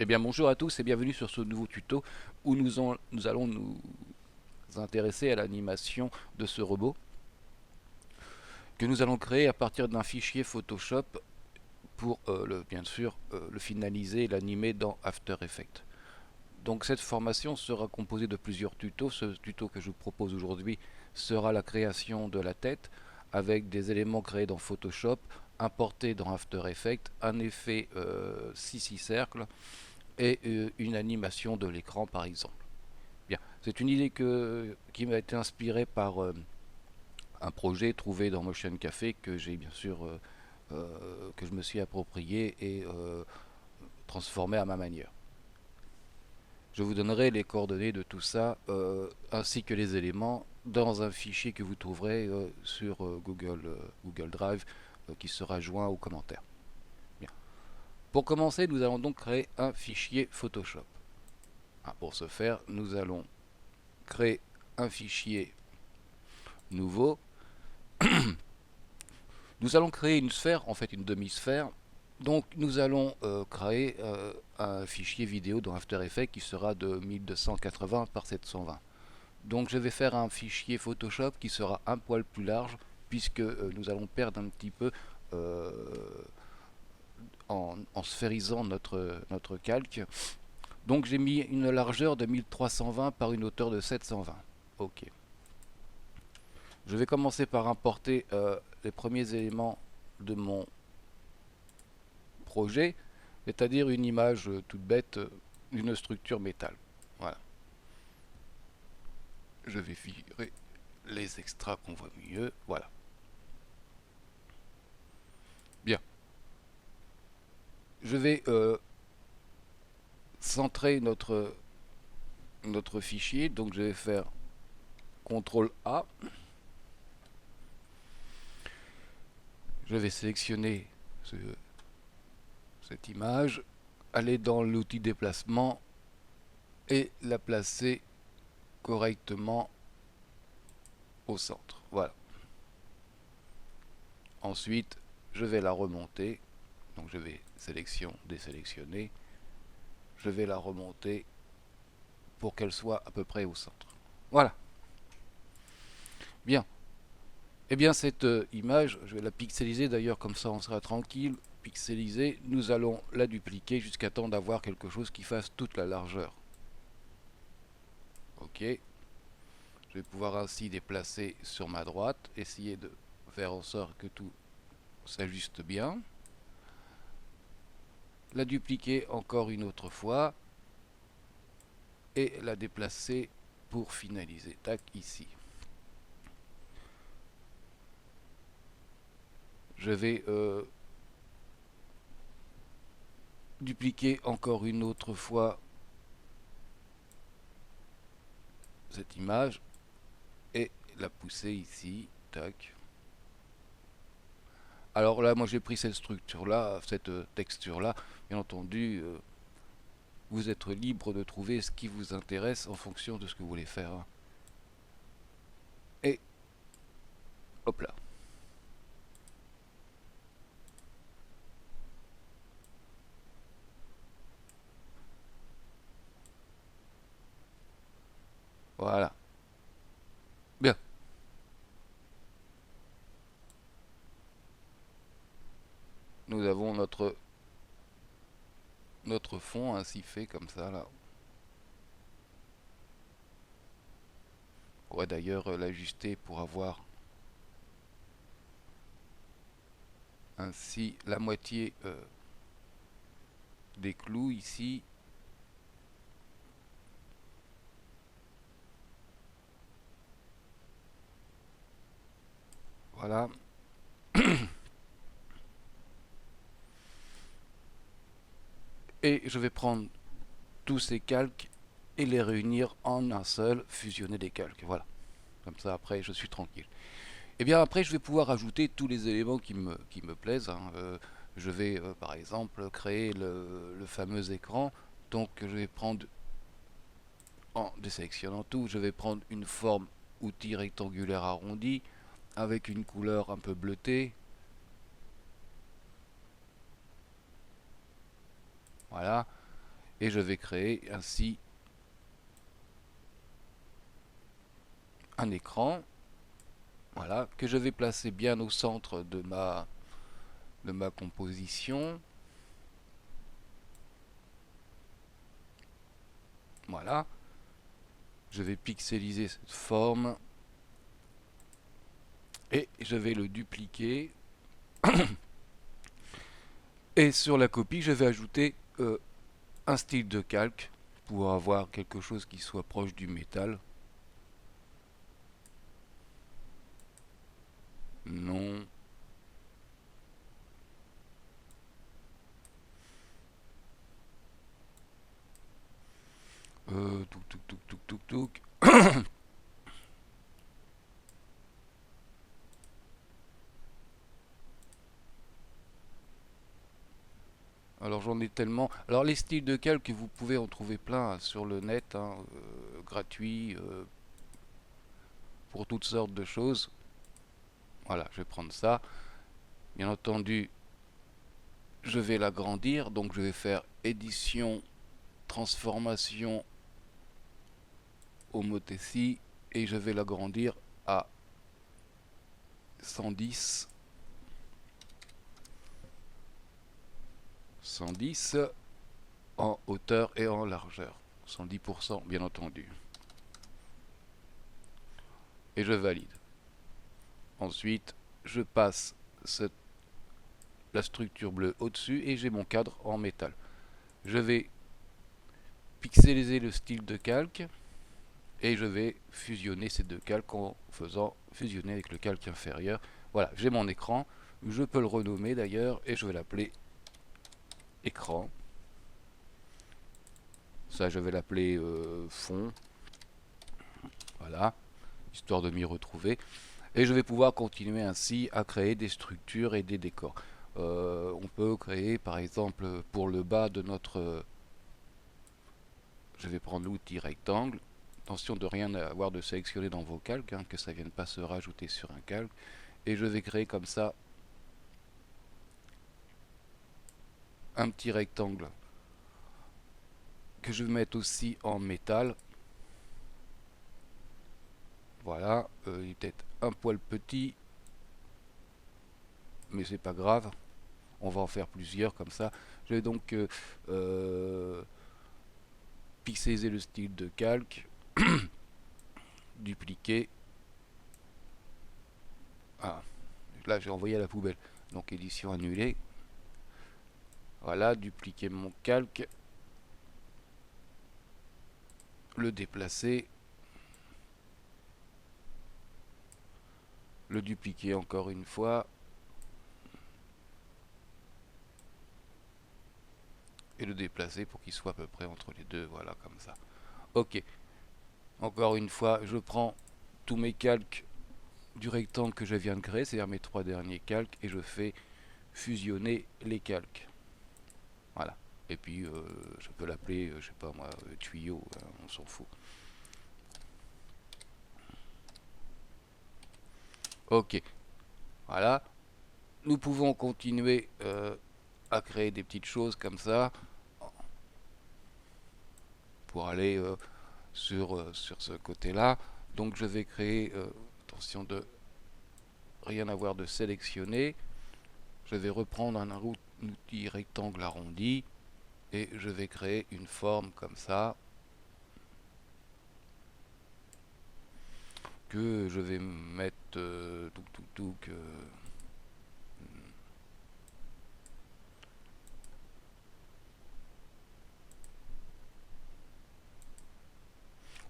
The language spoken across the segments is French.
Eh bien bonjour à tous et bienvenue sur ce nouveau tuto où nous allons nous intéresser à l'animation de ce robot que nous allons créer à partir d'un fichier Photoshop pour bien sûr le finaliser et l'animer dans After Effects. Donc cette formation sera composée de plusieurs tutos. Ce tuto que je vous propose aujourd'hui sera la création de la tête avec des éléments créés dans Photoshop, importés dans After Effects, un effet 6 cercles et une animation de l'écran par exemple. Bien, c'est une idée qui m'a été inspirée par un projet trouvé dans Motion Café que j'ai bien sûr que je me suis approprié et transformé à ma manière. Je vous donnerai les coordonnées de tout ça ainsi que les éléments dans un fichier que vous trouverez sur Google Drive qui sera joint aux commentaires. Bien. Pour commencer, nous allons donc créer un fichier Photoshop. Pour ce faire, nous allons créer un fichier nouveau. Nous allons créer une sphère, en fait une demi-sphère. Donc nous allons créer un fichier vidéo dans After Effects qui sera de 1280 par 720. Donc je vais faire un fichier Photoshop qui sera un poil plus large puisque nous allons perdre un petit peu euh, en sphérisant notre calque. Donc j'ai mis une largeur de 1320 par une hauteur de 720. Ok. Je vais commencer par importer les premiers éléments de mon projet, c'est-à-dire une image toute bête d'une structure métal. Voilà. Je vais virer les extras qu'on voit mieux. Voilà. Bien. Je vais centrer notre fichier. Donc je vais faire CTRL A. Je vais sélectionner cette image, aller dans l'outil déplacement et la placer correctement au centre. Voilà. Ensuite, je vais la remonter. Donc je vais sélection, désélectionner. Je vais la remonter pour qu'elle soit à peu près au centre. Voilà. Bien. Eh bien cette image, je vais la pixeliser d'ailleurs, comme ça on sera tranquille. Pixeliser, nous allons la dupliquer jusqu'à temps d'avoir quelque chose qui fasse toute la largeur. Ok. Je vais pouvoir ainsi déplacer sur ma droite, essayer de faire en sorte que tout s'ajuste bien. La dupliquer encore une autre fois et la déplacer pour finaliser. Tac, ici. Je vais dupliquer encore une autre fois cette image et la pousser ici. Tac. Alors là, moi j'ai pris cette structure-là, cette texture-là. Bien entendu, vous êtes libre de trouver ce qui vous intéresse en fonction de ce que vous voulez faire. Et hop là. Voilà. Bien. Nous avons notre fond ainsi fait comme ça là. On pourrait d'ailleurs l'ajuster pour avoir ainsi la moitié des clous ici. Voilà. Et je vais prendre tous ces calques et les réunir en un seul, fusionner les calques. Voilà. Comme ça après je suis tranquille. Et bien après je vais pouvoir ajouter tous les éléments qui me plaisent. Je vais par exemple créer le fameux écran. Donc je vais prendre, en désélectionnant tout, je vais prendre une forme outil rectangulaire arrondi avec une couleur un peu bleutée. Voilà. et je vais créer ainsi un écran, voilà, que je vais placer bien au centre de ma composition. Voilà, je vais pixeliser cette forme et je vais le dupliquer. Et sur la copie, je vais ajouter un style de calque pour avoir quelque chose qui soit proche du métal. Non. Touk touk touk touk touk touk. Alors j'en ai tellement. Alors les styles de calque, vous pouvez en trouver plein sur le net, hein, gratuits, pour toutes sortes de choses. Voilà, je vais prendre ça. Bien entendu, je vais l'agrandir, donc je vais faire édition, transformation, homothétie, et je vais l'agrandir à 110. 110 en hauteur et en largeur. 110% bien entendu. Et je valide. Ensuite, je passe la structure bleue au-dessus et j'ai mon cadre en métal. Je vais pixeliser le style de calque et je vais fusionner ces deux calques en faisant fusionner avec le calque inférieur. Voilà, j'ai mon écran. Je peux le renommer d'ailleurs et je vais l'appeler écran. Ça, je vais l'appeler fond. Voilà, histoire de m'y retrouver. Et je vais pouvoir continuer ainsi à créer des structures et des décors. On peut créer par exemple pour le bas de notre... je vais prendre l'outil rectangle. Attention de rien avoir de sélectionner dans vos calques, hein, que ça ne vienne pas se rajouter sur un calque. Et je vais créer comme ça un petit rectangle que je vais mettre aussi en métal. Voilà, il est peut-être un poil petit, mais c'est pas grave. On va en faire plusieurs comme ça. Je vais donc pixeliser le style de calque, dupliquer. Ah, là j'ai envoyé à la poubelle. Donc édition annulée. Voilà, dupliquer mon calque, le déplacer, le dupliquer encore une fois et le déplacer pour qu'il soit à peu près entre les deux. Voilà, comme ça. Ok. Encore une fois, je prends tous mes calques du rectangle que je viens de créer, c'est-à-dire mes trois derniers calques, et je fais fusionner les calques. Voilà. Et puis, je peux l'appeler, je sais pas moi, tuyau, hein, on s'en fout. Ok. Voilà. Nous pouvons continuer à créer des petites choses comme ça pour aller sur ce côté-là. Donc, je vais créer, attention de rien avoir de sélectionné. Je vais reprendre un outil rectangle arrondi et je vais créer une forme comme ça que je vais mettre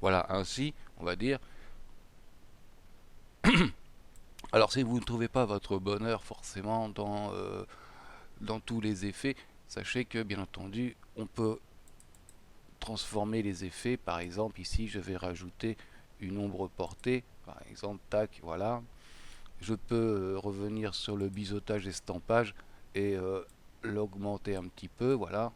voilà, ainsi on va dire. Alors si vous ne trouvez pas votre bonheur forcément dans tous les effets, sachez que bien entendu on peut transformer les effets. Par exemple ici je vais rajouter une ombre portée, par exemple, tac, voilà. Je peux revenir sur le biseautage estampage et l'augmenter un petit peu, voilà.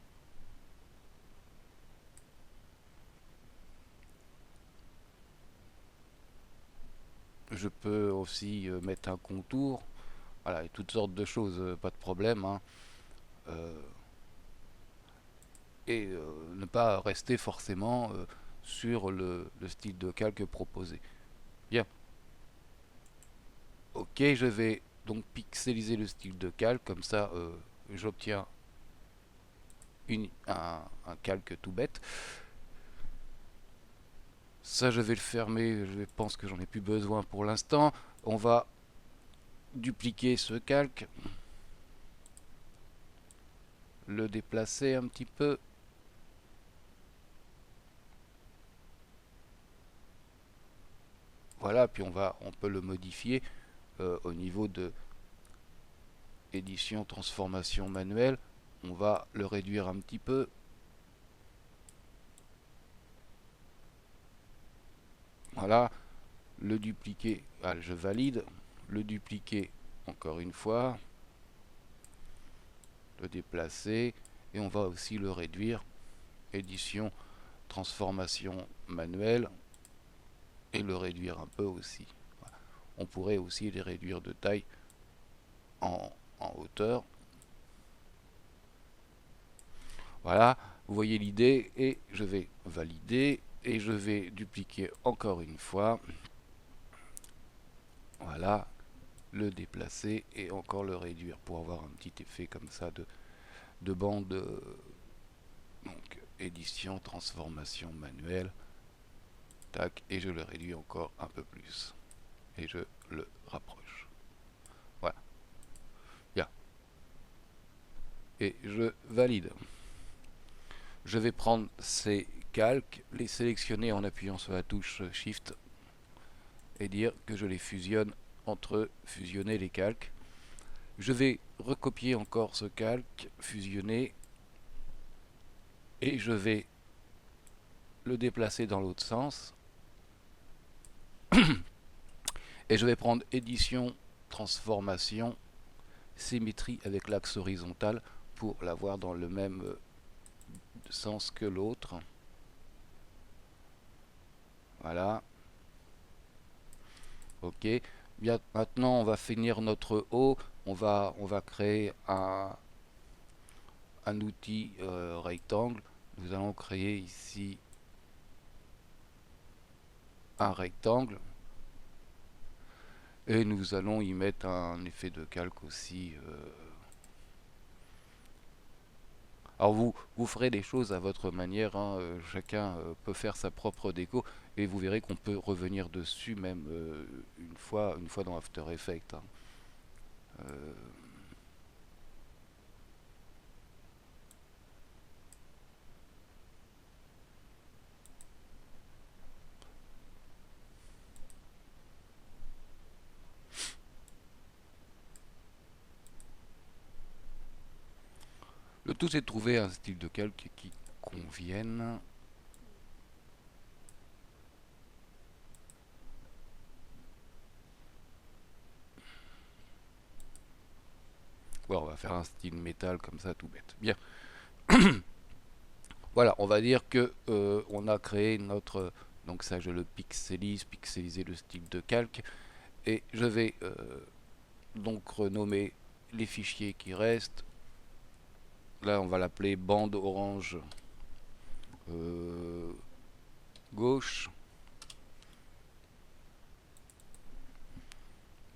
Je peux aussi mettre un contour, voilà, et toutes sortes de choses, pas de problème, hein. Euh, et ne pas rester forcément sur le style de calque proposé. Bien. Ok, je vais donc pixeliser le style de calque, comme ça j'obtiens un calque tout bête. Ça, je vais le fermer, je pense que j'en ai plus besoin pour l'instant. On va dupliquer ce calque, le déplacer un petit peu. Voilà, puis on peut le modifier au niveau de édition, transformation manuelle. On va le réduire un petit peu. Voilà, le dupliquer, je valide, le dupliquer encore une fois, le déplacer, et on va aussi le réduire, édition, transformation manuelle, et le réduire un peu aussi. On pourrait aussi les réduire de taille en hauteur. Voilà, vous voyez l'idée, et je vais valider, et je vais dupliquer encore une fois. Voilà, le déplacer et encore le réduire pour avoir un petit effet comme ça de bande. Donc édition, transformation manuelle, tac, et je le réduis encore un peu plus. Et je le rapproche. Voilà. Bien. Et je valide. Je vais prendre ces calques, les sélectionner en appuyant sur la touche Shift et dire que je les fusionne entre fusionner les calques. Je vais recopier encore ce calque, fusionner, et je vais le déplacer dans l'autre sens. Et je vais prendre édition, transformation, symétrie avec l'axe horizontal pour l'avoir dans le même sens que l'autre. Voilà. Ok. Bien, maintenant on va finir notre haut. On va créer un outil rectangle. Nous allons créer ici un rectangle. Et nous allons y mettre un effet de calque aussi. Alors vous ferez les choses à votre manière, hein, chacun peut faire sa propre déco et vous verrez qu'on peut revenir dessus même une fois dans After Effects, hein. Euh, le tout c'est de trouver un style de calque qui convienne. Voilà, on va faire un style métal comme ça tout bête. Bien. Voilà, on va dire que on a créé notre, donc ça je le pixelise, pixeliser le style de calque, et je vais donc renommer les fichiers qui restent. Là on va l'appeler bande orange gauche,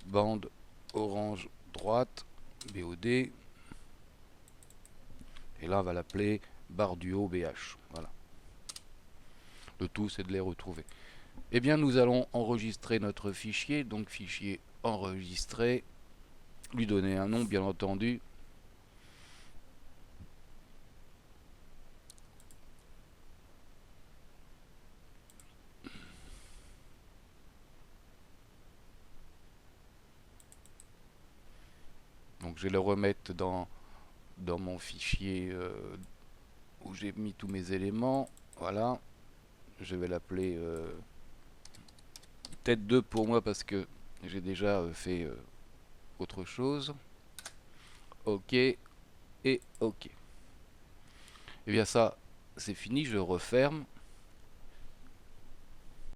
bande orange droite, BOD, et là on va l'appeler barre du haut BH. Voilà. Le tout c'est de les retrouver. Eh bien nous allons enregistrer notre fichier, donc fichier enregistré, lui donner un nom bien entendu. Donc je vais le remettre dans mon fichier où j'ai mis tous mes éléments. Voilà. Je vais l'appeler peut-être 2 pour moi parce que j'ai déjà fait autre chose. Ok. Et ok. Et bien ça, c'est fini. Je referme.